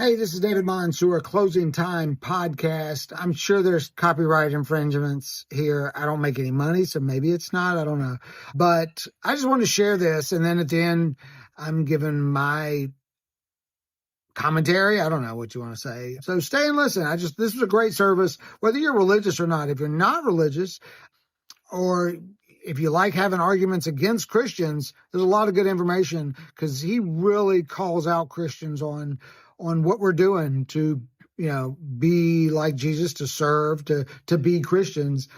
Hey, this is David Mansour, Closing Time Podcast. I'm sure there's copyright infringements here. I don't make any money, so maybe it's not. I don't know. But I just want to share this, and then at the end, I'm giving my commentary. I don't know what you want to say. So stay and listen. This was a great service, whether you're religious or not. If you're not religious, or if you like having arguments against Christians, there's a lot of good information, because he really calls out Christians on what we're doing to, be like Jesus, to serve, to be Christians.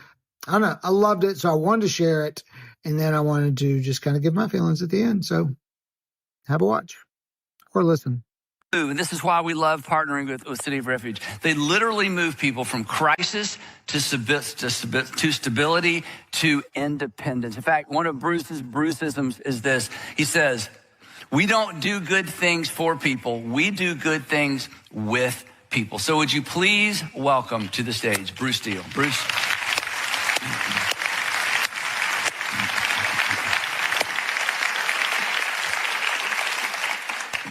I don't know. I loved it, so I wanted to share it, and then I wanted to just kind of give my feelings at the end. So have a watch or listen. And this is why we love partnering with City of Refuge. They literally move people from crisis to stability to independence. In fact, one of Bruce's Bruceisms is this. He says, we don't do good things for people. We do good things with people. So would you please welcome to the stage Bruce Deel. Bruce.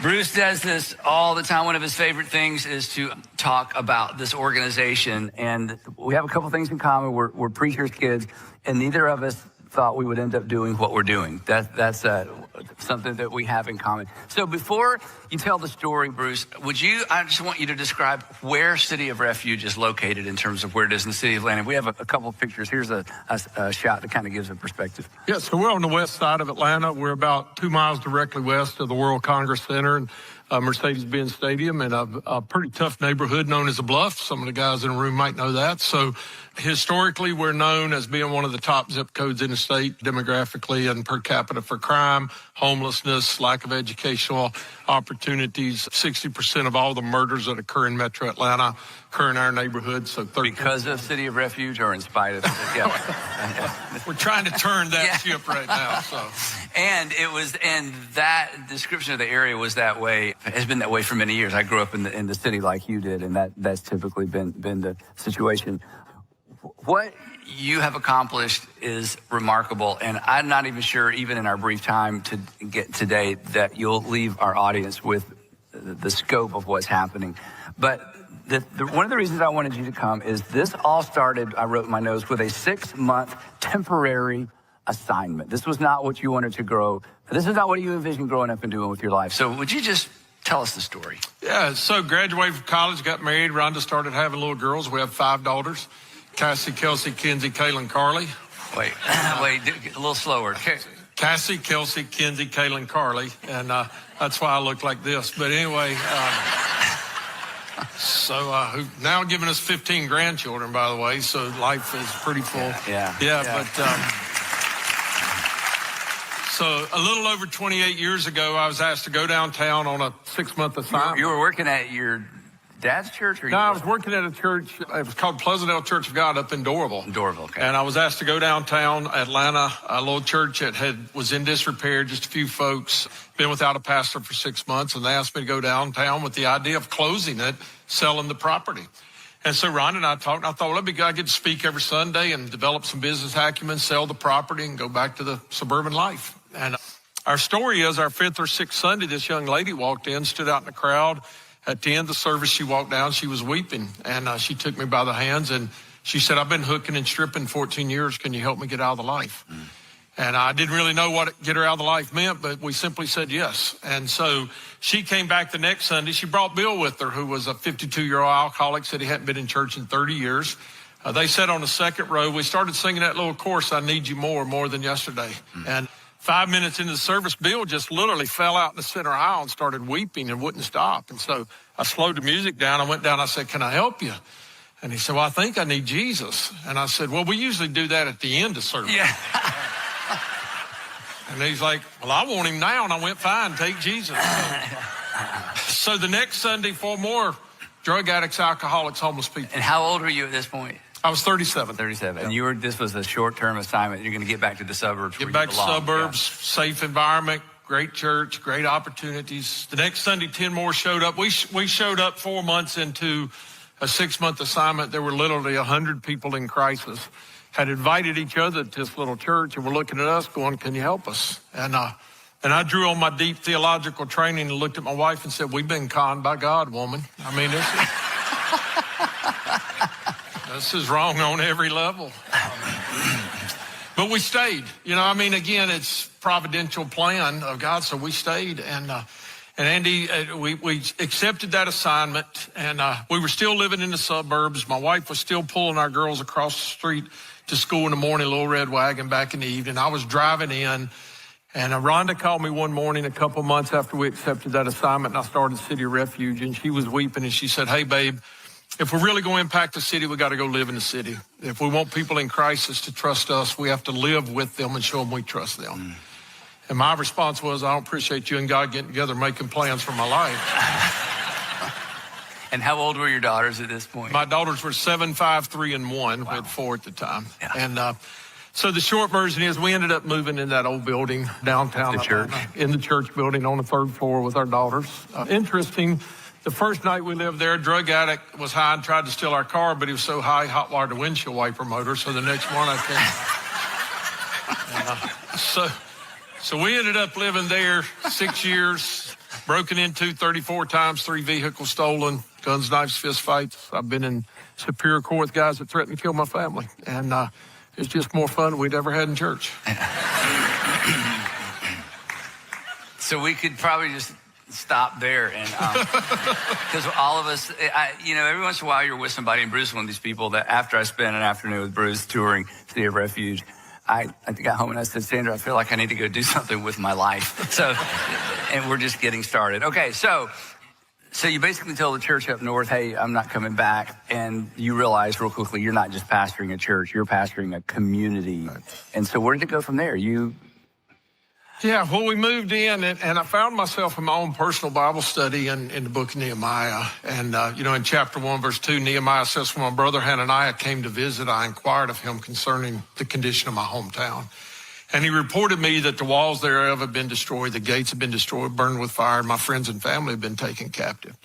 Bruce does this all the time. One of his favorite things is to talk about this organization. And we have a couple things in common. We're preachers' kids, and neither of us thought we would end up doing what we're doing. That's something that we have in common. So before you tell the story, Bruce, I just want you to describe where City of Refuge is located in terms of where it is in the city of Atlanta. We have a couple of pictures. Here's a shot that kind of gives a perspective. Yeah, so we're on the west side of Atlanta. We're about 2 miles directly west of the World Congress Center and Mercedes-Benz Stadium, in a pretty tough neighborhood known as the Bluff. Some of the guys in the room might know that. So historically, we're known as being one of the top zip codes in the state, demographically and per capita, for crime, homelessness, lack of educational opportunities. 60% of all the murders that occur in Metro Atlanta occur in our neighborhood. So because of City of Refuge, or in spite of it? Yeah. We're trying to turn that ship right now. So. And that description of the area was that way, has been that way for many years. I grew up in the city like you did, and that's typically been the situation. What you have accomplished is remarkable, and I'm not even sure, even in our brief time to get today, that you'll leave our audience with the scope of what's happening. But one of the reasons I wanted you to come is this all started, I wrote in my notes, with a 6-month temporary assignment. This was not what you wanted to grow. This is not what you envisioned growing up and doing with your life. So would you just tell us the story? Yeah, so graduated from college, got married. Rhonda started having little girls. We have 5 daughters. Cassie, Kelsey, Kenzie, Kaylin, Carly. Wait, a little slower. Cassie, Kelsey, Kenzie, Kaylin, Carly. And that's why I look like this. But anyway, now giving us 15 grandchildren, by the way. So life is pretty full. Yeah. But so a little over 28 years ago, I was asked to go downtown on a 6-month assignment. You were working at your dad's church? No, I was working at a church. It was called Pleasantdale Church of God up in Doraville. Okay. And I was asked to go downtown Atlanta, a little church that was in disrepair, just a few folks, been without a pastor for 6 months. And they asked me to go downtown with the idea of closing it, selling the property. And so Ron and I talked, and I thought, well, that'd be good. I get to speak every Sunday and develop some business acumen, sell the property, and go back to the suburban life. And our story is, our 5th or 6th Sunday, this young lady walked in, stood out in the crowd. At the end of the service, she walked down. She was weeping, and she took me by the hands, and she said, I've been hooking and stripping 14 years. Can you help me get out of the life? And I didn't really know what get her out of the life meant, but we simply said yes. And so she came back the next Sunday. She brought Bill with her, who was a 52-year-old alcoholic, said he hadn't been in church in 30 years. They sat on the second row. We started singing that little chorus, I Need You More than yesterday. And 5 minutes into the service, Bill just literally fell out in the center aisle and started weeping and wouldn't stop. And so I slowed the music down. I went down. I said, can I help you? And he said, well, I think I need Jesus. And I said, well, we usually do that at the end of service. Yeah. And he's like, well, I want him now. And I went, fine, take Jesus. So the next Sunday, 4 more drug addicts, alcoholics, homeless people. And how old were you at this point? I was 37. 37. Yeah. And this was a short-term assignment. You're going to get back to the suburbs. Get back to suburbs, safe environment, great church, great opportunities. The next Sunday, 10 more showed up. We showed up 4 months into a 6-month assignment. There were literally 100 people in crisis, had invited each other to this little church, and were looking at us going, can you help us? And And I drew on my deep theological training and looked at my wife and said, we've been conned by God, woman. I mean, this is wrong on every level. But we stayed. You know, I mean, again, it's providential plan of God, so we stayed. And Andy, we accepted that assignment, and we were still living in the suburbs. My wife was still pulling our girls across the street to school in the morning, little red wagon, back in the evening. I was driving in, and Rhonda called me one morning a couple months after we accepted that assignment, and I started City Refuge, and she was weeping, and she said, hey, babe, if we're really going to impact the city, we got to go live in the city. If we want people in crisis to trust us, we have to live with them and show them we trust them. And my response was, I don't appreciate you and God getting together making plans for my life. And how old were your daughters at this point? My daughters were 7, 5, 3, and 1. Wow. We had 4 at the time. Yeah. And so the short version is we ended up moving in that old building downtown. The church? In the church building on the 3rd floor with our daughters. Interesting. The first night we lived there, a drug addict was high and tried to steal our car, but he was so high, hot wired the windshield wiper motor. So the next morning I came. So we ended up living there 6 years, broken into 34 times, 3 vehicles stolen, guns, knives, fist fights. I've been in Superior Court with guys that threatened to kill my family. And it's just more fun than we'd ever had in church. So we could probably just stop there, and because all of us, every once in a while you're with somebody, and Bruce is one of these people that after I spent an afternoon with Bruce touring City of Refuge, I got home and I said, Sandra, I feel like I need to go do something with my life. So, and we're just getting started. Okay, so you basically told the church up north, hey, I'm not coming back, and you realize real quickly you're not just pastoring a church, you're pastoring a community. Right. And so where did it go from there? Yeah, well, we moved in, and I found myself in my own personal Bible study in the book of Nehemiah. And, in chapter 1, verse 2, Nehemiah says, when my brother Hananiah came to visit, I inquired of him concerning the condition of my hometown. And he reported me that the walls thereof had been destroyed, the gates had been destroyed, burned with fire, and my friends and family had been taken captive.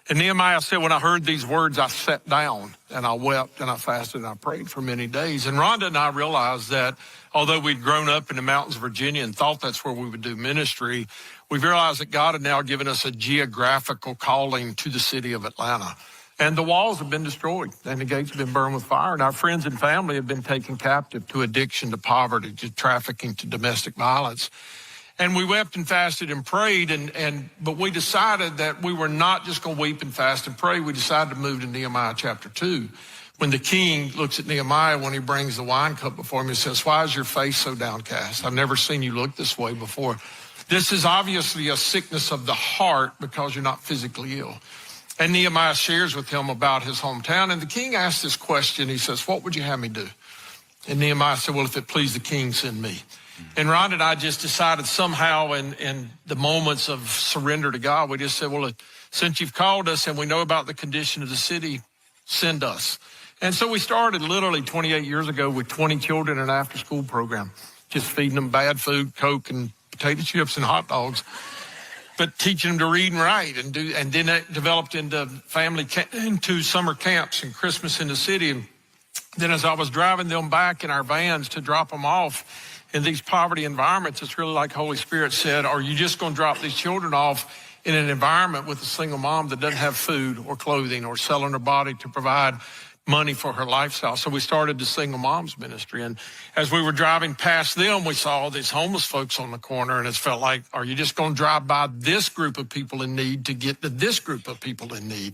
And Nehemiah said, when I heard these words, I sat down and I wept and I fasted and I prayed for many days. And Rhonda and I realized that although we'd grown up in the mountains of Virginia and thought that's where we would do ministry, we realized that God had now given us a geographical calling to the city of Atlanta. And the walls have been destroyed and the gates have been burned with fire. And our friends and family have been taken captive to addiction, to poverty, to trafficking, to domestic violence. And we wept and fasted and prayed, but we decided that we were not just going to weep and fast and pray. We decided to move to Nehemiah chapter 2. When the king looks at Nehemiah, when he brings the wine cup before him, he says, why is your face so downcast? I've never seen you look this way before. This is obviously a sickness of the heart because you're not physically ill. And Nehemiah shares with him about his hometown. And the king asks this question. He says, what would you have me do? And Nehemiah said, well, if it please the king, send me. And Ron and I just decided somehow in the moments of surrender to God, we just said, well, since you've called us and we know about the condition of the city, send us. And so we started literally 28 years ago with 20 children in an after-school program, just feeding them bad food, Coke and potato chips and hot dogs, but teaching them to read and write and then that developed into into summer camps and Christmas in the city. And then as I was driving them back in our vans to drop them off, in these poverty environments, it's really like Holy Spirit said, are you just going to drop these children off in an environment with a single mom that doesn't have food or clothing or selling her body to provide money for her lifestyle? So we started the Single Moms Ministry. And as we were driving past them, we saw all these homeless folks on the corner, and it felt like, are you just going to drive by this group of people in need to get to this group of people in need?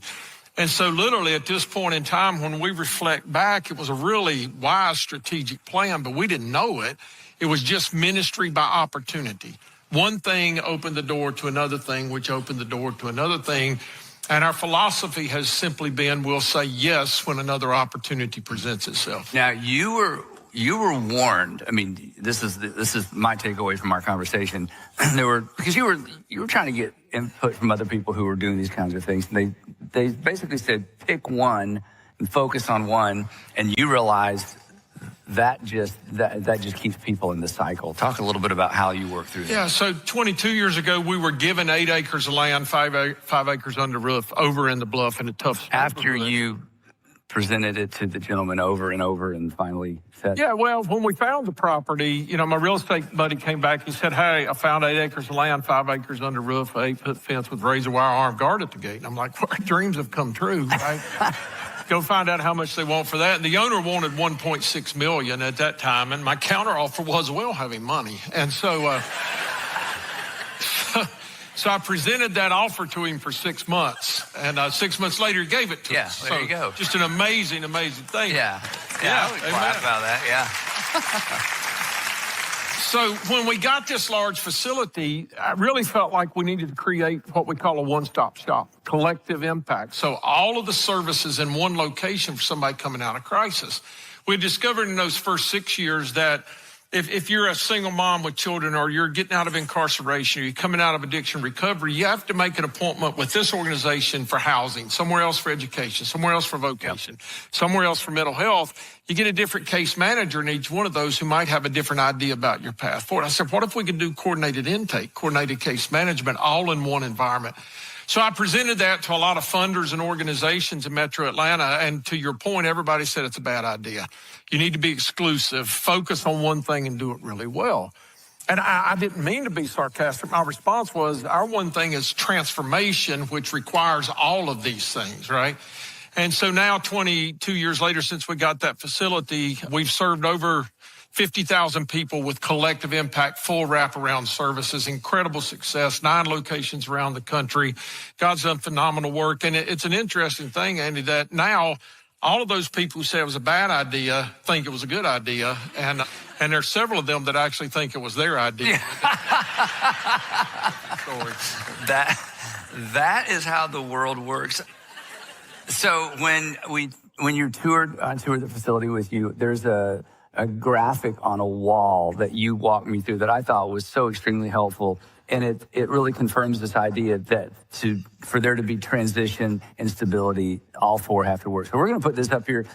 And so literally at this point in time, when we reflect back, it was a really wise strategic plan, but we didn't know it. It was just ministry by opportunity. One thing opened the door to another thing, which opened the door to another thing. And our philosophy has simply been, we'll say yes when another opportunity presents itself. Now, you were warned. I mean, this is my takeaway from our conversation. Because you were trying to get input from other people who were doing these kinds of things. They basically said, pick one and focus on one, and you realized that just keeps people in the cycle. Talk a little bit about how you work through that. Yeah, so 22 years ago, we were given 8 acres of land, 5 acres under roof, over in the bluff in a tough spot. After you presented it to the gentleman over and over and finally said, Yeah, well, when we found the property, my real estate buddy came back. He said, hey, I found 8 acres of land, 5 acres under roof, 8-foot fence with razor wire armed guard at the gate. And I'm like, well, our dreams have come true, right? Go find out how much they want for that. And the owner wanted $1.6 million at that time. And my counteroffer was, well, having money. And so, so I presented that offer to him for 6 months. And 6 months later, he gave it to us. Yeah, there you go. Just an amazing, amazing thing. Yeah, I would clap about that, yeah. So when we got this large facility, I really felt like we needed to create what we call a one-stop shop, collective impact. So all of the services in one location for somebody coming out of crisis. We discovered in those first 6 years that if you're a single mom with children, or you're getting out of incarceration, or you're coming out of addiction recovery, you have to make an appointment with this organization for housing, somewhere else for education, somewhere else for vocation, somewhere else for mental health. You get a different case manager in each one of those who might have a different idea about your path forward. I said, what if we could do coordinated intake, coordinated case management, all in one environment? So I presented that to a lot of funders and organizations in Metro Atlanta. And to your point, everybody said it's a bad idea. You need to be exclusive, focus on one thing and do it really well. And I didn't mean to be sarcastic. My response was, our one thing is transformation, which requires all of these things, right? And so now 22 years later, since we got that facility, we've served over 50,000 people with collective impact, full wraparound services, incredible success, 9 locations around the country. God's done phenomenal work. And it's an interesting thing, Andy, that now all of those people who said it was a bad idea think it was a good idea. And there's several of them that actually think it was their idea. Sorry. That is how the world works. So when you toured the facility with you, there's a graphic on a wall that you walked me through that I thought was so extremely helpful. And it really confirms this idea that for there to be transition and stability, all 4 have to work. So we're going to put this up here.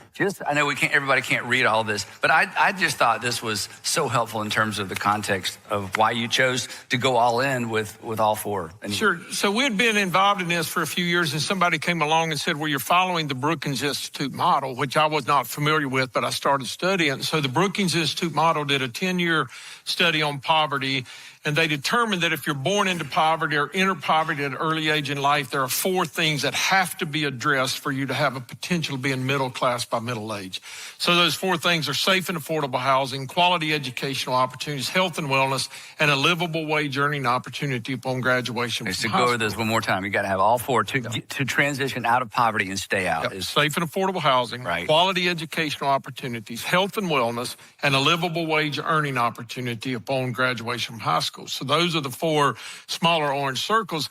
I know everybody can't read all this, but I just thought this was so helpful in terms of the context of why you chose to go all in with all 4. Sure. So we had been involved in this for a few years, and somebody came along and said, well, you're following the Brookings Institute model, which I was not familiar with, but I started studying. So the Brookings Institute model did a 10-year study on poverty. And they determined that if you're born into poverty or enter poverty at an early age in life, there are 4 things that have to be addressed for you to have a potential to be in middle class by middle age. So those 4 things are safe and affordable housing, quality educational opportunities, health and wellness, and a livable wage earning opportunity upon graduation. To go over this one more time, you got to have all 4 to transition out of poverty and stay out. Yep. Safe and affordable housing, right. Quality educational opportunities, health and wellness, and a livable wage earning opportunity upon graduation from high school. So those are the 4 smaller orange circles.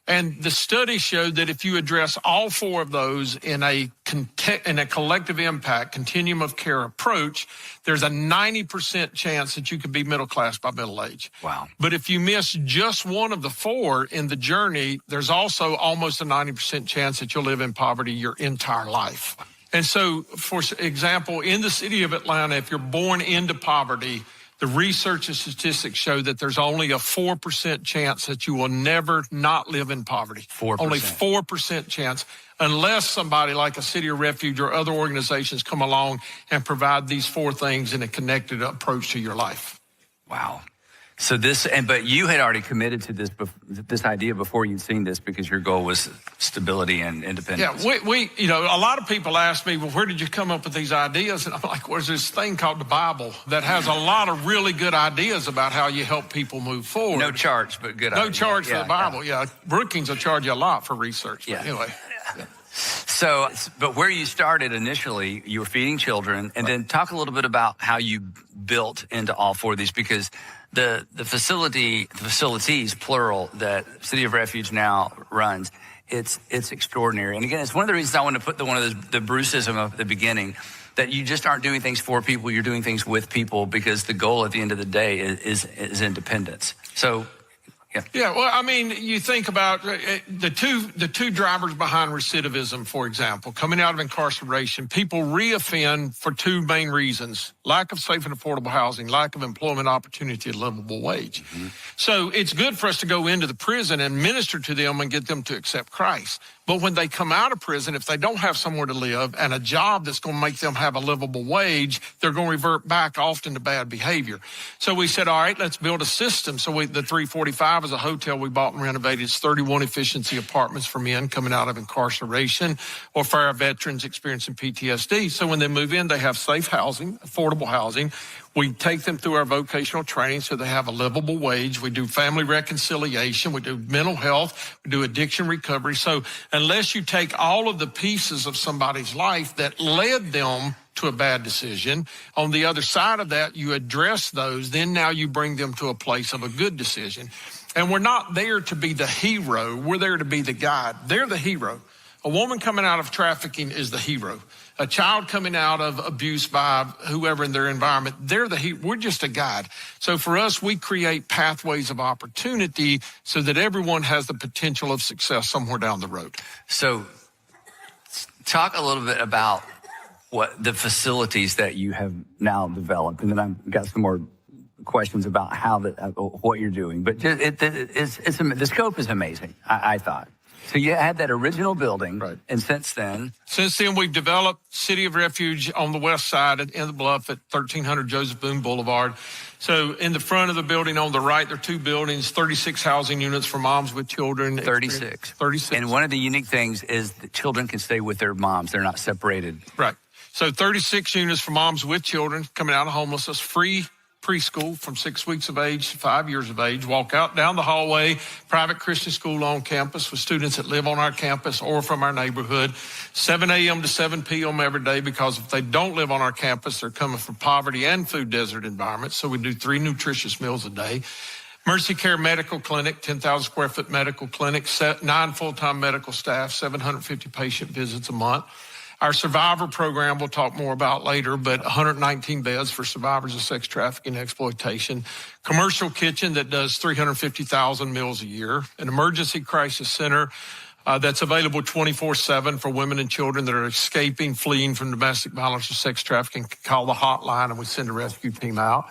And the study showed that if you address all 4 of those in a collective impact, continuum of care approach, there's a 90% chance that you could be middle class by middle age. Wow. But if you miss just one of the 4 in the journey, there's also almost a 90% chance that you'll live in poverty your entire life. And so, for example, in the city of Atlanta, if you're born into poverty, the research and statistics show that there's only a 4% chance that you will never not live in poverty. 4%. Only 4% chance, unless somebody like a City of Refuge or other organizations come along and provide these 4 things in a connected approach to your life. Wow. So but you had already committed to this idea before you'd seen this, because your goal was stability and independence. Yeah, we a lot of people ask me, well, where did you come up with these ideas? And I'm like, well, there's this thing called the Bible that has a lot of really good ideas about how you help people move forward. No charge, but good No idea. charge for the Bible, yeah. Brookings will charge you a lot for research, but anyway. Yeah. So, but where you started initially, you were feeding children, and then talk a little bit about how you built into all 4 of these, because the facilities, plural, that City of Refuge now runs, it's extraordinary. And again, it's one of the reasons I wanted to put the Bruceism up at the beginning, that you just aren't doing things for people, you're doing things with people, because the goal at the end of the day is independence. So Yeah, well, I mean, you think about the two drivers behind recidivism, for example, coming out of incarceration, people reoffend for two main reasons: lack of safe and affordable housing, lack of employment opportunity at livable wage. Mm-hmm. So it's good for us to go into the prison and minister to them and get them to accept Christ. But when they come out of prison, if they don't have somewhere to live and a job that's going to make them have a livable wage, they're going to revert back often to bad behavior. So we said, all right, let's build a system. So the 345 is a hotel we bought and renovated. It's 31 efficiency apartments for men coming out of incarceration or for our veterans experiencing PTSD. So when they move in, they have safe housing, affordable housing. We take them through our vocational training so they have a livable wage. We do family reconciliation. We do mental health. We do addiction recovery. So unless you take all of the pieces of somebody's life that led them to a bad decision, on the other side of that, you address those, then now you bring them to a place of a good decision. And we're not there to be the hero. We're there to be the guide. They're the hero. A woman coming out of trafficking is the hero. A child coming out of abuse by whoever in their environment, they're the hero. We're just a guide. So for us, we create pathways of opportunity so that everyone has the potential of success somewhere down the road. So talk a little bit about what the facilities that you have now developed, and then I've got some more questions about how what you're doing. But the scope is amazing, I thought. So you had that original building, right? And since then, we've developed City of Refuge on the west side in the Bluff at 1300 Joseph Boone Boulevard. So in the front of the building on the right, there are two buildings, 36 housing units for moms with children. 36. And one of the unique things is that children can stay with their moms. They're not separated. Right. So 36 units for moms with children coming out of homelessness, free preschool from 6 weeks of age to 5 years of age, walk out down the hallway, private Christian school on campus with students that live on our campus or from our neighborhood, 7 a.m. to 7 p.m. every day, because if they don't live on our campus, they're coming from poverty and food desert environments. So we do 3 nutritious meals a day. Mercy Care Medical Clinic, 10,000 square foot medical clinic, 9 full-time medical staff, 750 patient visits a month. Our survivor program we'll talk more about later, but 119 beds for survivors of sex trafficking and exploitation. Commercial kitchen that does 350,000 meals a year. An emergency crisis center that's available 24/7 for women and children that are escaping, fleeing from domestic violence or sex trafficking. Call the hotline and we send a rescue team out.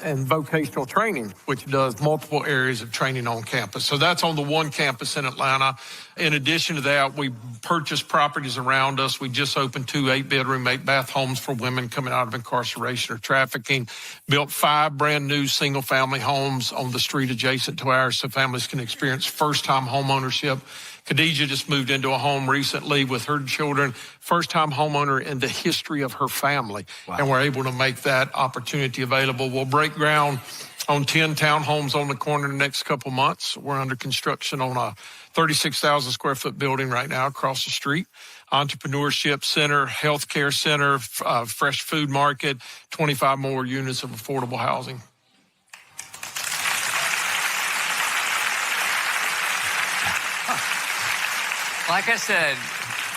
And vocational training, which does multiple areas of training on campus. So that's on the one campus in Atlanta. In addition to that, we purchased properties around us. We just opened 2 8-bedroom, 8-bath homes for women coming out of incarceration or trafficking. Built 5 brand new single-family homes on the street adjacent to ours so families can experience first-time home ownership. Khadijah just moved into a home recently with her children, first-time homeowner in the history of her family. Wow. And we're able to make that opportunity available. We'll break ground on 10 townhomes on the corner in the next couple months. We're under construction on a 36,000 square foot building right now across the street. Entrepreneurship center, healthcare center, fresh food market, 25 more units of affordable housing. Like I said,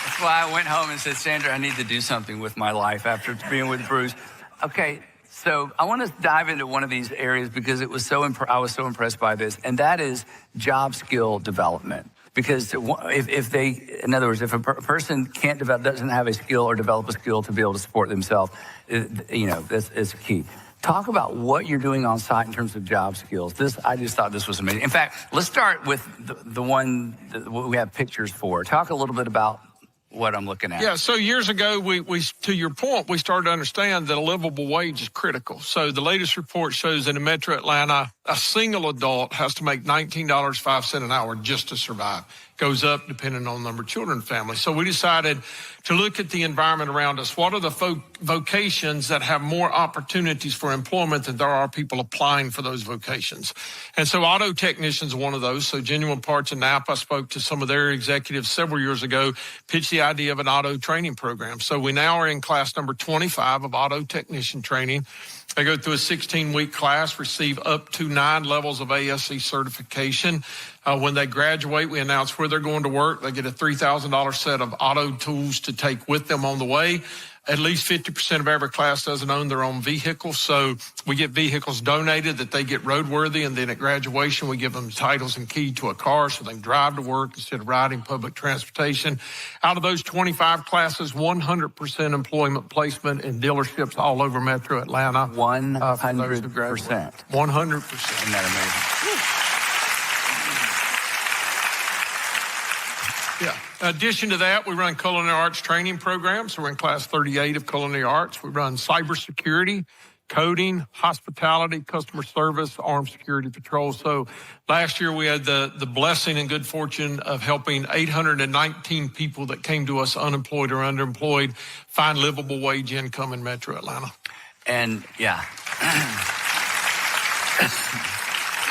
that's why I went home and said, Sandra, I need to do something with my life after being with Bruce. Okay, so I want to dive into one of these areas because it was I was so impressed by this, and that is job skill development. Because in other words, if a person doesn't have a skill or develop a skill to be able to support themselves, that's key. Talk about what you're doing on site in terms of job skills. I just thought this was amazing. In fact, let's start with the one that we have pictures for. Talk a little bit about what I'm looking at. Yeah, so years ago, we to your point, we started to understand that a livable wage is critical. So the latest report shows in Metro Atlanta, a single adult has to make $19.05 an hour just to survive. Goes up depending on the number of children in the family. So we decided to look at the environment around us. What are the vocations that have more opportunities for employment than there are people applying for those vocations? And so auto technicians are one of those. So Genuine Parts in Napa, I spoke to some of their executives several years ago, pitched the idea of an auto training program. So we now are in class number 25 of auto technician training. They go through a 16-week class, receive up to 9 levels of ASE certification. When they graduate, we announce where they're going to work. They get a $3,000 set of auto tools to take with them on the way. At least 50% of every class doesn't own their own vehicle. So we get vehicles donated that they get roadworthy. And then at graduation, we give them titles and key to a car so they can drive to work instead of riding public transportation. Out of those 25 classes, 100% employment placement in dealerships all over Metro Atlanta. 100%. 100%. Isn't that amazing? Yeah. In addition to that, we run culinary arts training programs. So we're in class 38 of culinary arts. We run cybersecurity, coding, hospitality, customer service, armed security patrol. So last year we had the blessing and good fortune of helping 819 people that came to us unemployed or underemployed find livable wage income in Metro Atlanta. And yeah.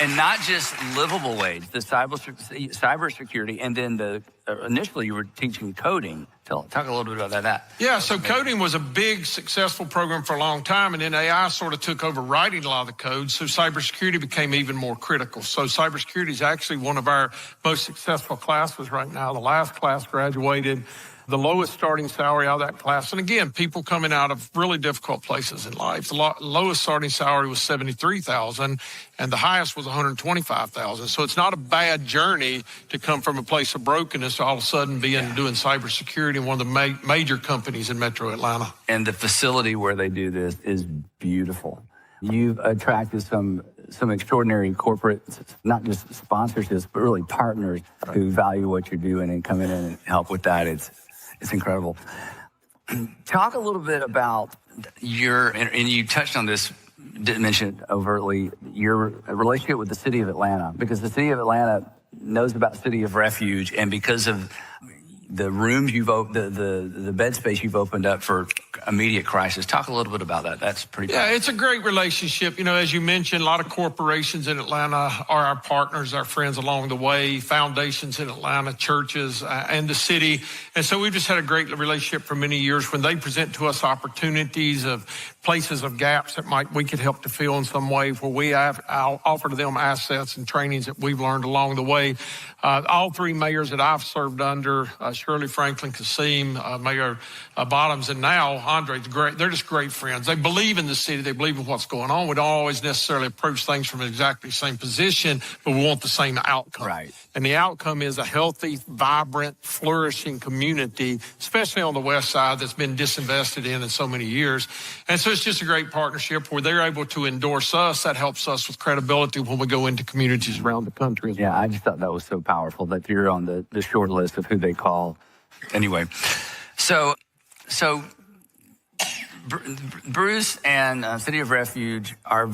And not just livable wage, the cybersecurity, and then initially you were teaching coding. Talk a little bit about that. Yeah, so coding was a big, successful program for a long time, and then AI sort of took over writing a lot of the code, so cybersecurity became even more critical. So cybersecurity is actually one of our most successful classes right now. The last class graduated the lowest starting salary out of that class. And again, people coming out of really difficult places in life. The lowest starting salary was $73,000 and the highest was $125,000. So it's not a bad journey to come from a place of brokenness to all of a sudden doing cybersecurity in one of the major companies in Metro Atlanta. And the facility where they do this is beautiful. You've attracted some extraordinary corporate, not just sponsorships, but really partners who value what you're doing and come in and help with that. It's incredible. Talk a little bit about and you touched on this, didn't mention it overtly, your relationship with the city of Atlanta, because the city of Atlanta knows about City of Refuge, and because of the rooms the bed space you've opened up for immediate crisis. Talk a little bit about that. That's pretty powerful. Yeah, it's a great relationship. You know, as you mentioned, a lot of corporations in Atlanta are our partners, our friends along the way, foundations in Atlanta, churches, and the city. And so we've just had a great relationship for many years. When they present to us opportunities of places of gaps that we could help to fill in some way, where I'll offer to them assets and trainings that we've learned along the way. All three mayors that I've served under, Shirley, Franklin, Kasim, Mayor Bottoms, and now Andre's great. They're just great friends. They believe in the city. They believe in what's going on. We don't always necessarily approach things from exactly the same position, but we want the same outcome. Right. And the outcome is a healthy, vibrant, flourishing community, especially on the west side that's been disinvested in so many years. And so it's just a great partnership where they're able to endorse us. That helps us with credibility when we go into communities around the country. Yeah, I just thought that was so powerful that you're on the short list of who they call. Anyway, so Bruce and City of Refuge are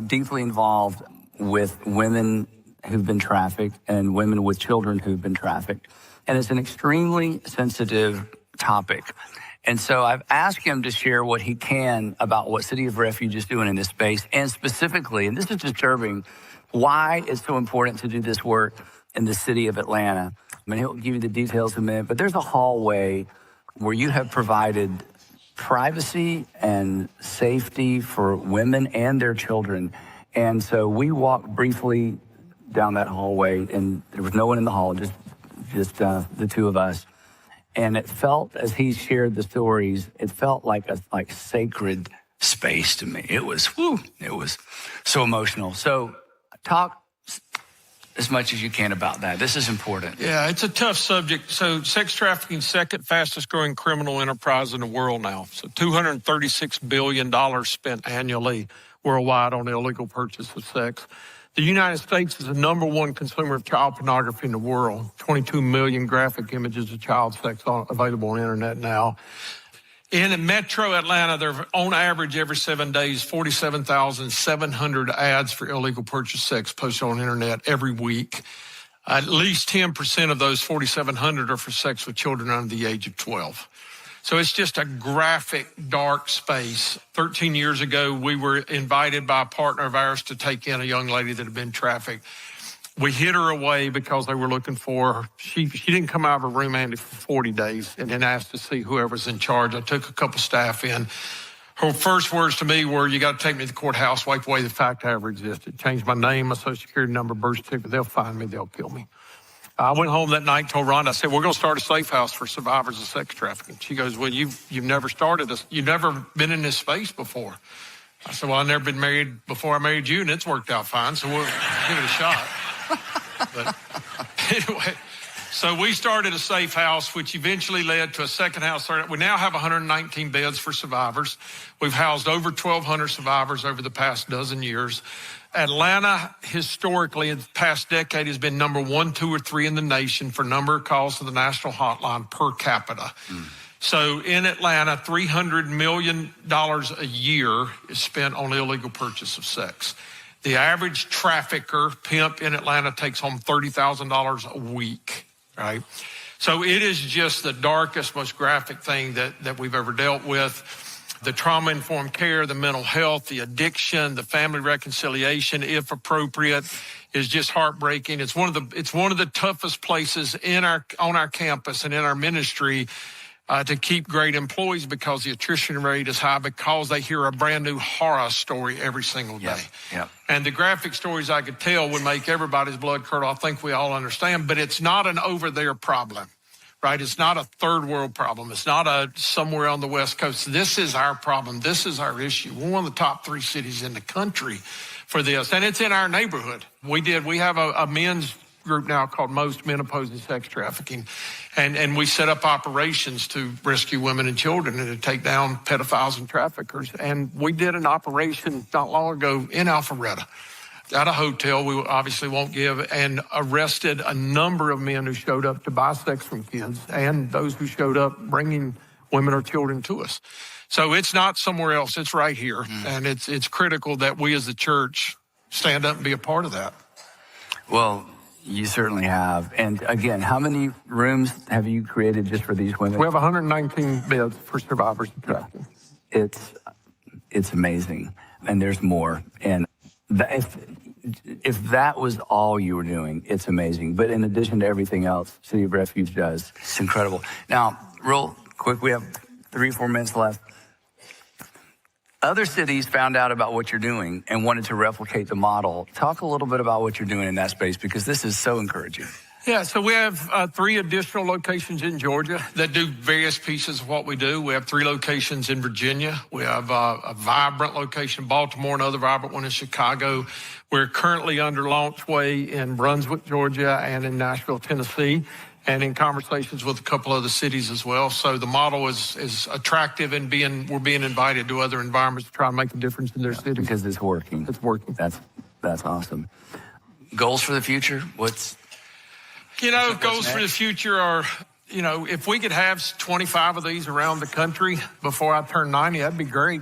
deeply involved with women who've been trafficked and women with children who've been trafficked. And it's an extremely sensitive topic. And so I've asked him to share what he can about what City of Refuge is doing in this space, and specifically, and this is disturbing, why it's so important to do this work in the city of Atlanta. I mean, he'll give you the details in a minute, but there's a hallway where you have provided privacy and safety for women and their children. And so we walked briefly down that hallway, and there was no one in the hall, just the two of us. And it felt, as he shared the stories, it felt like a sacred space to me. It was so emotional. So talk as much as you can about that. This is important. Yeah, it's a tough subject. So sex trafficking, second fastest growing criminal enterprise in the world now. So $236 billion spent annually worldwide on illegal purchase of sex. The United States is the number one consumer of child pornography in the world. 22 million graphic images of child sex available on the internet now. In Metro Atlanta, there are on average every 7 days, 47,700 ads for illegal purchase sex posted on the internet every week. At least 10% of those 4,700 are for sex with children under the age of 12. So it's just a graphic, dark space. 13 years ago, we were invited by a partner of ours to take in a young lady that had been trafficked. We hid her away because they were looking for her. She didn't come out of her room, Andy, for 40 days, and then asked to see whoever's in charge. I took a couple staff in. Her first words to me were, "You got to take me to the courthouse, wipe away the fact I ever existed. Change my name, my social security number, birth certificate. They'll find me, they'll kill me." I went home that night and told Rhonda, I said, we're going to start a safe house for survivors of sex trafficking. She goes, well, you've never started this. You've never been in this space before. I said, well, I've never been married before I married you, and it's worked out fine, so we'll give it a shot. But anyway, so we started a safe house, which eventually led to a second house. We now have 119 beds for survivors. We've housed over 1,200 survivors over the past dozen years. Atlanta, historically, in the past decade, has been number 1, 2, or 3 in the nation for number of calls to the national hotline per capita. So in Atlanta, $300 million a year is spent on illegal purchase of sex. The average trafficker, pimp in Atlanta takes home $30,000 a week, right? So it is just the darkest, most graphic thing that we've ever dealt with. The trauma-informed care, the mental health, the addiction, the family reconciliation, if appropriate, is just heartbreaking. It's one of the toughest places on our campus and in our ministry to keep great employees, because the attrition rate is high, because they hear a brand new horror story every single day. Yep. And the graphic stories I could tell would make everybody's blood curdle. I think we all understand, but it's not an over there problem. Right? It's not a third world problem. It's not a somewhere on the West Coast. This is our problem. This is our issue. We're one of the top 3 cities in the country for this, and it's in our neighborhood. We have a men's group now called Most Men Opposing Sex Trafficking, and we set up operations to rescue women and children and to take down pedophiles and traffickers. And we did an operation not long ago in Alpharetta, at a hotel we obviously won't give, and arrested a number of men who showed up to buy sex from kids and those who showed up bringing women or children to us. So it's not somewhere else, it's right here. And it's critical that we as the church stand up and be a part of that. Well, you certainly have. And again, how many rooms have you created just for these women? We have 119 beds for survivors of trafficking. It's amazing. And there's more. And if that was all you were doing, it's amazing. But in addition to everything else City of Refuge does, it's incredible. Now, real quick, we have 3 or 4 minutes left. Other cities found out about what you're doing and wanted to replicate the model. Talk a little bit about what you're doing in that space, because this is so encouraging. Yeah, so we have 3 additional locations in Georgia that do various pieces of what we do. We have 3 locations in Virginia. We have a vibrant location in Baltimore, another vibrant one in Chicago. We're currently under launch way in Brunswick, Georgia, and in Nashville, Tennessee, and in conversations with a couple other cities as well. So the model is attractive, and we're being invited to other environments to try and make a difference in their cities. Because it's working. It's working. That's awesome. Goals for the future? Goals for the future are, if we could have 25 of these around the country before I turn 90, that'd be great.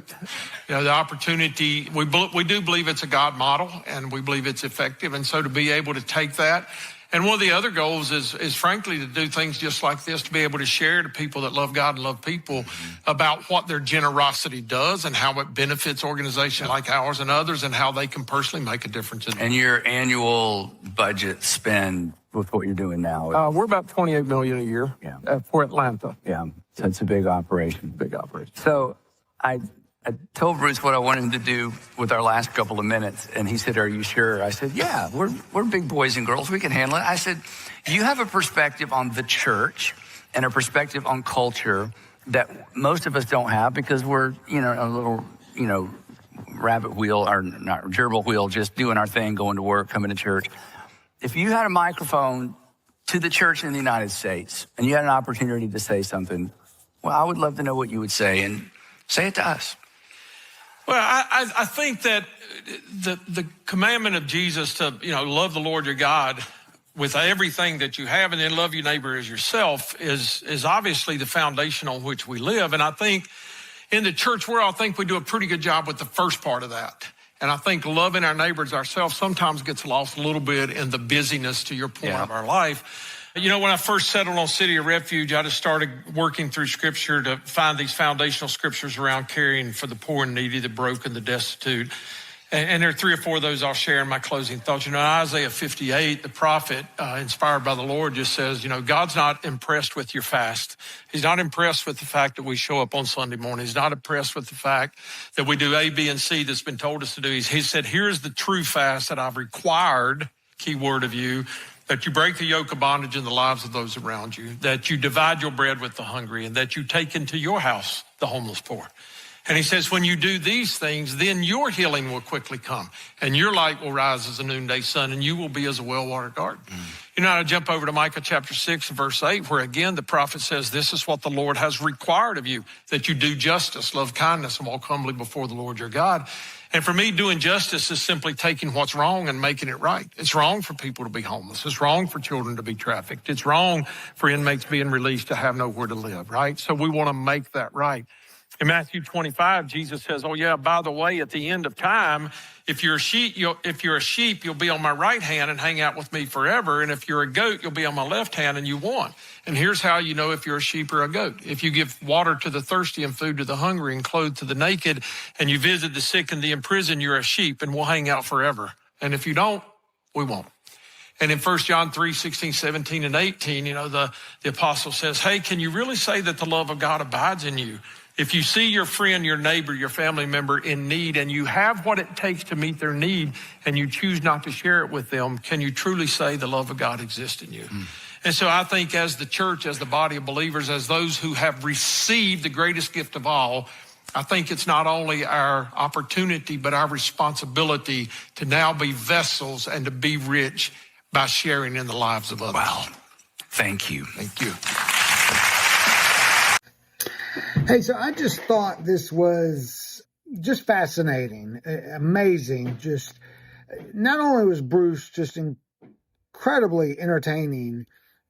The opportunity, we do believe it's a God model, and we believe it's effective. And so to be able to take that, and one of the other goals is frankly to do things just like this, to be able to share to people that love God and love people about what their generosity does and how it benefits organizations like ours and others, and how they can personally make a difference in it. And your annual budget spend with what you're doing now? We're about $28 million a year for Atlanta. Yeah, so it's a big operation. So I told Bruce what I wanted him to do with our last couple of minutes, and he said, are you sure? I said, yeah, we're big boys and girls. We can handle it. I said, you have a perspective on the church and a perspective on culture that most of us don't have, because we're, a little, rabbit wheel, or not gerbil wheel, just doing our thing, going to work, coming to church. If you had a microphone to the church in the United States and you had an opportunity to say something, well, I would love to know what you would say, and say it to us. Well, I think that the commandment of Jesus to, love the Lord your God with everything that you have, and then love your neighbor as yourself is obviously the foundation on which we live. And I think in the church world, I think we do a pretty good job with the first part of that. And I think loving our neighbors ourselves sometimes gets lost a little bit in the busyness, to your point, of our life. When I first settled on City of Refuge, I just started working through Scripture to find these foundational scriptures around caring for the poor and needy, the broken, the destitute. And there are 3 or 4 of those I'll share in my closing thoughts. Isaiah 58, the prophet, inspired by the Lord, just says, God's not impressed with your fast. He's not impressed with the fact that we show up on Sunday morning. He's not impressed with the fact that we do A, B, and C that's been told us to do. He said, here's the true fast that I've required, key word of you, that you break the yoke of bondage in the lives of those around you, that you divide your bread with the hungry, and that you take into your house the homeless poor. And he says, when you do these things, then your healing will quickly come, and your light will rise as a noonday sun, and you will be as a well-watered garden. You know, I jump over to Micah chapter 6, verse 8, where again, the prophet says, this is what the Lord has required of you, that you do justice, love kindness, and walk humbly before the Lord your God. And for me, doing justice is simply taking what's wrong and making it right. It's wrong for people to be homeless. It's wrong for children to be trafficked. It's wrong for inmates being released to have nowhere to live, right? So we want to make that right. In Matthew 25, Jesus says, oh yeah, by the way, at the end of time, if you're a sheep, you'll be on my right hand and hang out with me forever. And if you're a goat, you'll be on my left hand and you won. And here's how you know if you're a sheep or a goat. If you give water to the thirsty and food to the hungry and clothes to the naked, and you visit the sick and the imprisoned, you're a sheep and we'll hang out forever. And if you don't, we won't. And in 1 John 3, 16, 17, and 18, you know, the apostle says, hey, can you really say that the love of God abides in you? If you see your friend, your neighbor, your family member in need, and you have what it takes to meet their need, and you choose not to share it with them, can you truly say the love of God exists in you? And so I think as the church, as the body of believers, as those who have received the greatest gift of all, I think it's not only our opportunity, but our responsibility to now be vessels and to be rich by sharing in the lives of others. Wow. Thank you. Thank you. Hey, so I just thought this was just fascinating, amazing. Just not only was Bruce just incredibly entertaining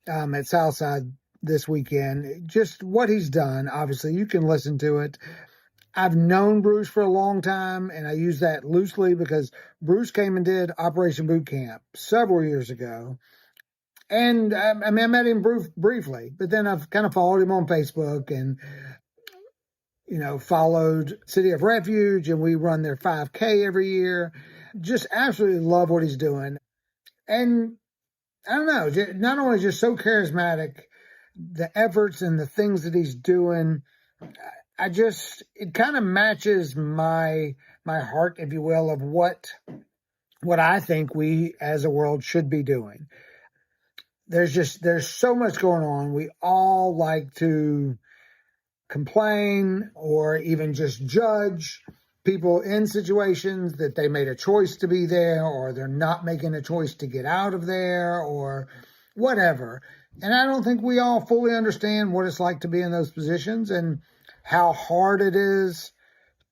at Southside this weekend, just what he's done. Obviously, you can listen to it. I've known Bruce for a long time, and I use that loosely because Bruce came and did Operation Boot Camp several years ago. And I met him briefly, but then I've kind of followed him on Facebook and, you know, followed City of Refuge, and we run their 5K every year. Just absolutely love what he's doing. And I don't know, not only just so charismatic, the efforts and the things that he's doing, it kind of matches my heart, if you will, of what I think we as a world should be doing. There's so much going on. We all like to complain or even just judge people in situations that they made a choice to be there, or they're not making a choice to get out of there, or whatever. And I don't think we all fully understand what it's like to be in those positions and how hard it is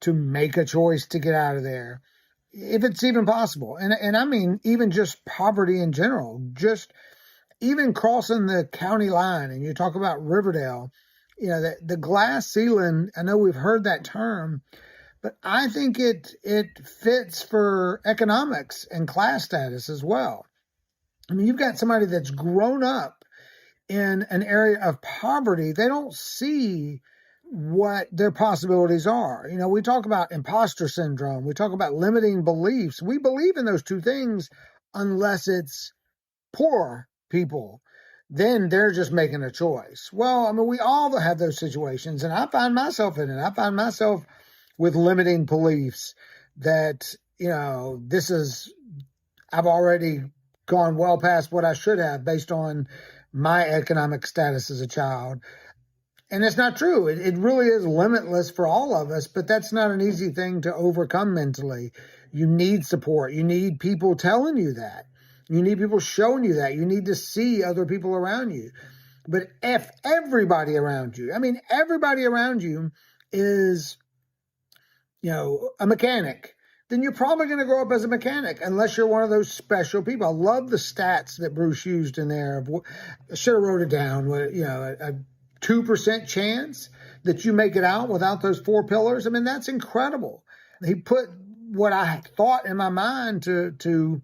to make a choice to get out of there, if it's even possible. And I mean, even just poverty in general, just even crossing the county line, and you talk about Riverdale, you know, the glass ceiling, I know we've heard that term, but I think it fits for economics and class status as well. I mean, you've got somebody that's grown up in an area of poverty. They don't see what their possibilities are. You know, we talk about imposter syndrome. We talk about limiting beliefs. We believe in those two things unless it's poor people. Then they're just making a choice. Well, I mean, we all have those situations, and I find myself in it. I find myself with limiting beliefs that, you know, I've already gone well past what I should have based on my economic status as a child. And it's not true. It really is limitless for all of us, but that's not an easy thing to overcome mentally. You need support. You need people telling you that. You need people showing you that. You need to see other people around you. But if everybody around you is, you know, a mechanic, then you're probably going to grow up as a mechanic unless you're one of those special people. I love the stats that Bruce used in there. I should have wrote it down. You know, a 2% chance that you make it out without those 4 pillars. I mean, that's incredible. He put what I thought in my mind to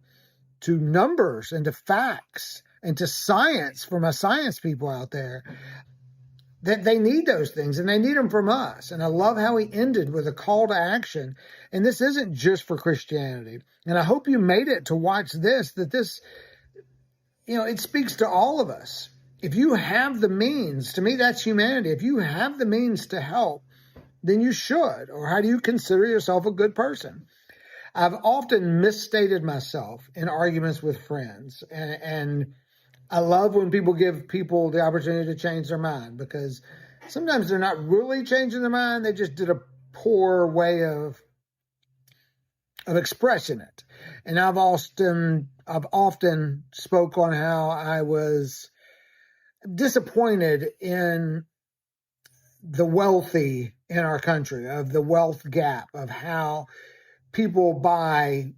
numbers and to facts and to science for my science people out there. That they need those things, and they need them from us. And I love how he ended with a call to action. And this isn't just for Christianity. And I hope you made it to watch this, you know, it speaks to all of us. If you have the means, to me, that's humanity. If you have the means to help, then you should. Or how do you consider yourself a good person? I've often misstated myself in arguments with friends. And I love when people give people the opportunity to change their mind, because sometimes they're not really changing their mind. They just did a poor way of expressing it. And I've often spoke on how I was disappointed in the wealthy in our country, of the wealth gap, of how people buy.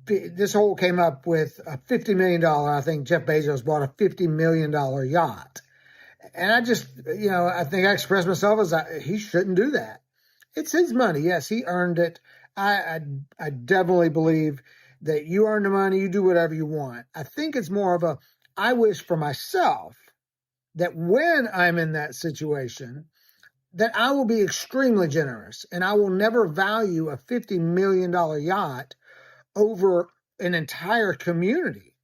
This whole came up with a $50 million, I think Jeff Bezos bought a $50 million yacht. And I just, I think I expressed myself as he shouldn't do that. It's his money. Yes, he earned it. I definitely believe that you earn the money, you do whatever you want. I think it's more of I wish for myself that when I'm in that situation, that I will be extremely generous, and I will never value a $50 million yacht over an entire community.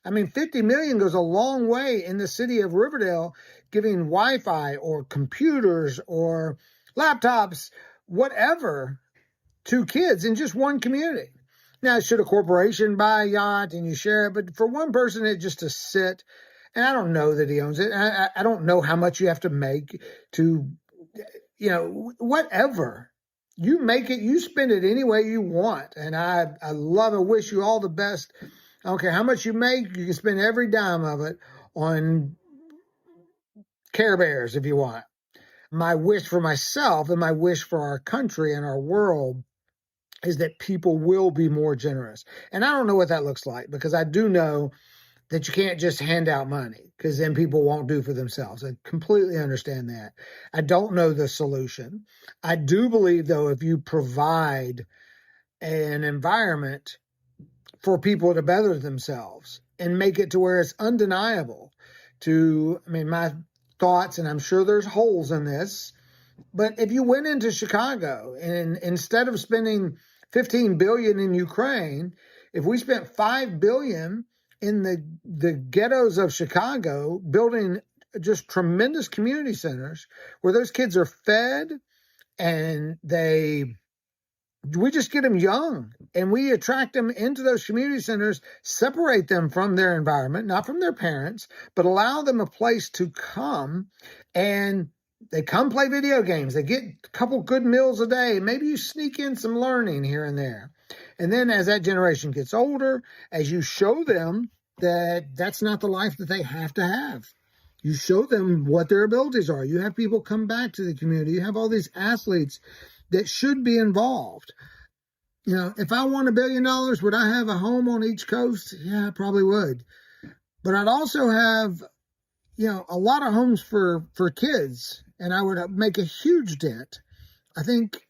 I mean, 50 million goes a long way in the city of Riverdale, giving Wi-Fi or computers or laptops, whatever, to kids in just one community. Now, should a corporation buy a yacht and you share it? But for one person, it just to sit, and I don't know that he owns it. I don't know how much you have to make to, whatever. You make it, you spend it any way you want. And I love and wish you all the best. I don't care how much you make, you can spend every dime of it on Care Bears if you want. My wish for myself and my wish for our country and our world is that people will be more generous. And I don't know what that looks like, because I do know that you can't just hand out money, because then people won't do for themselves. I completely understand that. I don't know the solution. I do believe, though, if you provide an environment for people to better themselves and make it to where it's undeniable my thoughts, and I'm sure there's holes in this, but if you went into Chicago and instead of spending $15 billion in Ukraine, if we spent $5 billion in the ghettos of Chicago, building just tremendous community centers where those kids are fed, and we just get them young and we attract them into those community centers, separate them from their environment, not from their parents, but allow them a place to come, and they come play video games. They get a couple good meals a day. Maybe you sneak in some learning here and there. And then as that generation gets older, as you show them that that's not the life that they have to have, you show them what their abilities are. You have people come back to the community. You have all these athletes that should be involved. If I won $1 billion, would I have a home on each coast? Yeah, I probably would. But I'd also have, a lot of homes for kids, and I would make a huge dent. I think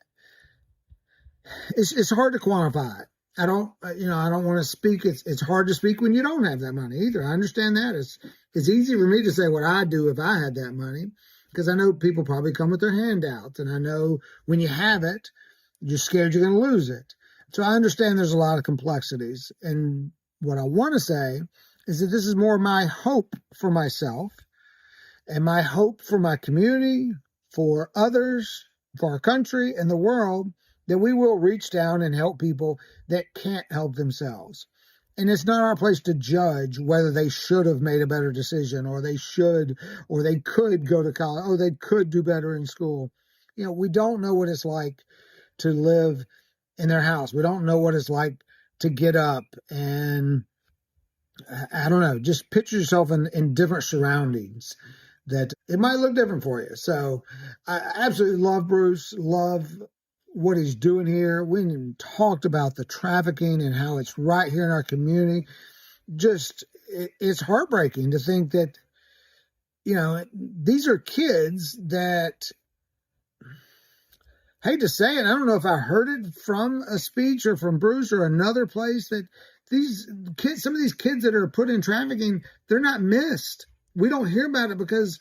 it's hard to quantify it. I don't want to speak. It's hard to speak when you don't have that money either. I understand that. It's easy for me to say what I'd do if I had that money, because I know people probably come with their handouts, and I know when you have it, you're scared you're going to lose it. So I understand there's a lot of complexities. And what I want to say is that this is more my hope for myself and my hope for my community, for others, for our country and the world, that we will reach down and help people that can't help themselves. And it's not our place to judge whether they should have made a better decision, or they could go to college, or they could do better in school. We don't know what it's like to live in their house. We don't know what it's like to get up and, I don't know, just picture yourself in different surroundings, that it might look different for you. So I absolutely love Bruce, love what he's doing here. We even talked about the trafficking and how it's right here in our community. Just, it's heartbreaking to think that, these are kids that, hate to say it, I don't know if I heard it from a speech or from Bruce or another place, that these kids, some of these kids that are put in trafficking, they're not missed. We don't hear about it because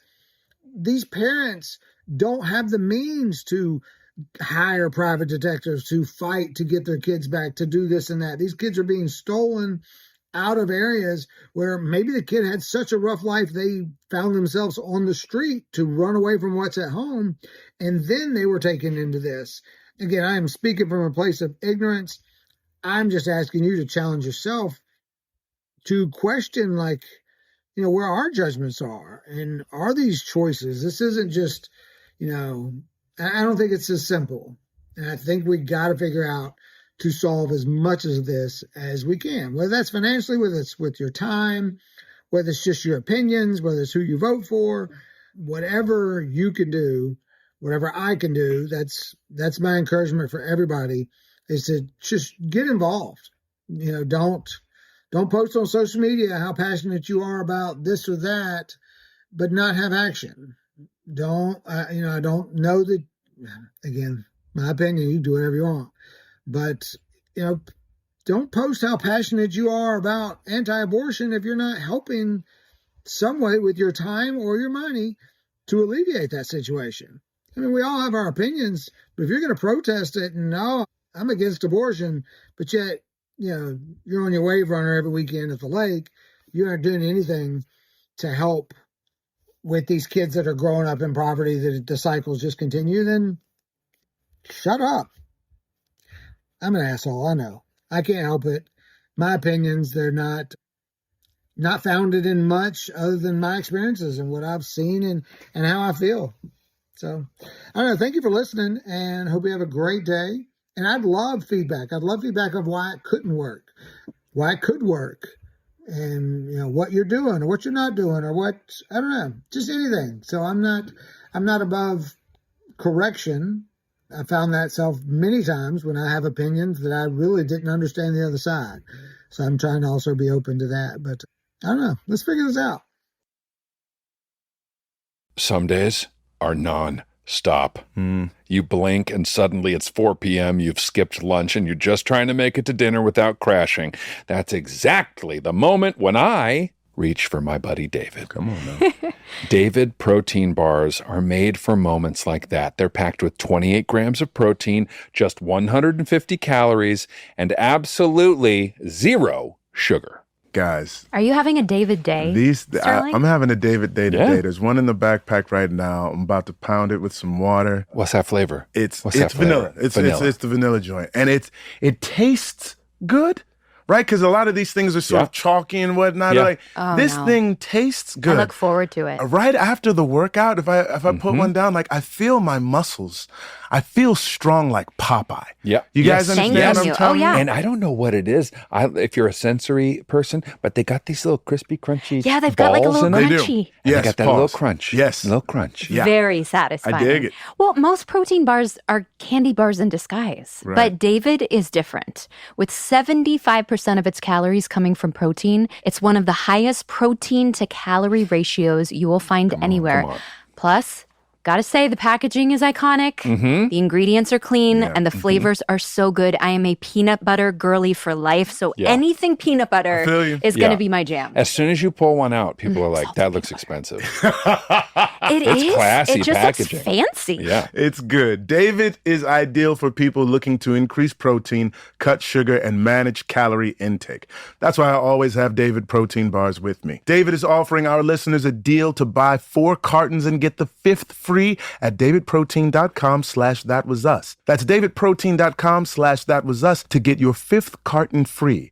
these parents don't have the means to hire private detectives to fight to get their kids back, to do this and that. These kids are being stolen out of areas where maybe the kid had such a rough life, they found themselves on the street to run away from what's at home, and then they were taken into this. Again, I am speaking from a place of ignorance. I'm just asking you to challenge yourself to question, where our judgments are. And are these choices? This isn't just, I don't think it's as simple. And I think we got to figure out to solve as much of this as we can, whether that's financially, whether it's with your time, whether it's just your opinions, whether it's who you vote for, whatever you can do, whatever I can do. That's my encouragement for everybody, is to just get involved. Don't post on social media how passionate you are about this or that, but not have action. I don't know that, again, my opinion, you can do whatever you want, but, don't post how passionate you are about anti-abortion if you're not helping some way with your time or your money to alleviate that situation. I mean, we all have our opinions, but if you're going to protest it and, no, I'm against abortion, but yet, you're on your wave runner every weekend at the lake, you're not doing anything to help with these kids that are growing up in poverty, that the cycles just continue, then shut up. I'm an asshole, I know. I can't help it. My opinions, they're not founded in much other than my experiences and what I've seen and how I feel. So, I don't know. Thank you for listening, and hope you have a great day. And I'd love feedback. I'd love feedback of why it couldn't work, why it could work, and what you're doing or what you're not doing, or what, I don't know, just anything. So I'm not above correction. I found that self many times when I have opinions that I really didn't understand the other side. So I'm trying to also be open to that. But I don't know. Let's figure this out. Some days are non-stop. You blink and suddenly it's 4 p.m., you've skipped lunch, and you're just trying to make it to dinner without crashing. That's exactly the moment when I reach for my buddy David. Come on now. David protein bars are made for moments like that. They're packed with 28 grams of protein, just 150 calories, and absolutely zero sugar. Guys, are you having a David day? I'm having a David day today. Yeah. There's one in the backpack right now. I'm about to pound it with some water. What's that flavor? It's that vanilla. flavor? It's the vanilla joint, and it tastes good. Right, because a lot of these things are sort of chalky and whatnot. Yeah. Like this thing tastes good. I look forward to it. Right after the workout, if I put one down, like I feel my muscles. I feel strong like Popeye. Yeah. You guys understand what I'm telling you? And I don't know what it is. If you're a sensory person, but they got these little crispy, crunchy Yeah, they've got like a little balls in them. crunchy. And Yes, they got that little crunch. Yes. Little crunch. Yeah. Very satisfying. I dig it. Well, most protein bars are candy bars in disguise. Right. But David is different. With 75% of its calories coming from protein, it's one of the highest protein to calorie ratios you will find anywhere. Plus, gotta say, the packaging is iconic. The ingredients are clean, and the flavors are so good. I am a peanut butter girly for life, so anything peanut butter is going to be my jam. As soon as you pull one out, people are like, that looks expensive. It's classy It just packaging. looks fancy. Yeah. It's good. David is ideal for people looking to increase protein, cut sugar, and manage calorie intake. That's why I always have David protein bars with me. David is offering our listeners a deal to buy 4 cartons and get the 5th free at davidprotein.com/thatwasus. That's davidprotein.com/thatwasus to get your 5th carton free.